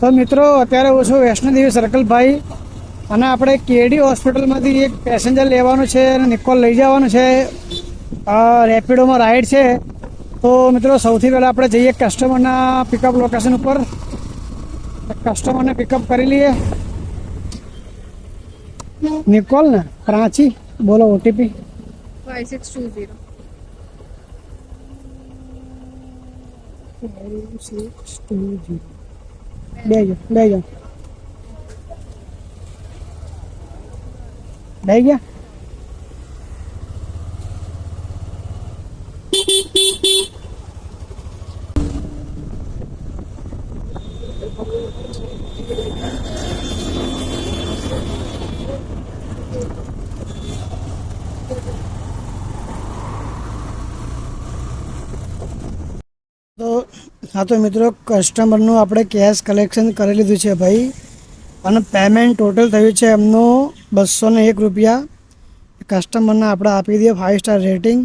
તો મિત્રો અત્યારે હું છું વૈષ્ણોદેવી સર્કલ ભાઈ, અને આપણે કેડી હોસ્પિટલમાંથી એક પેસેન્જર લેવાનું છે અને નિકોલ લઈ જવાનું છે. રેપિડોમાં રાઈડ છે. તો મિત્રો સૌથી પહેલાં આપણે જઈએ કસ્ટમરના પિકઅપ લોકેશન ઉપર. કસ્ટમરને પિકઅપ કરી લઈએ. નિકોલ ને પ્રાચી બોલો ઓટીપી 5620. 5620. બે જાઓ બે ગયા. તો મિત્રો કસ્ટમરનું આપણે કેશ કલેક્શન કરી લીધું છે ભાઈ, અને પેમેન્ટ ટોટલ થયું છે એમનું 201 રૂપિયા. કસ્ટમરને આપણે આપી દઈએ 5 સ્ટાર રેટિંગ.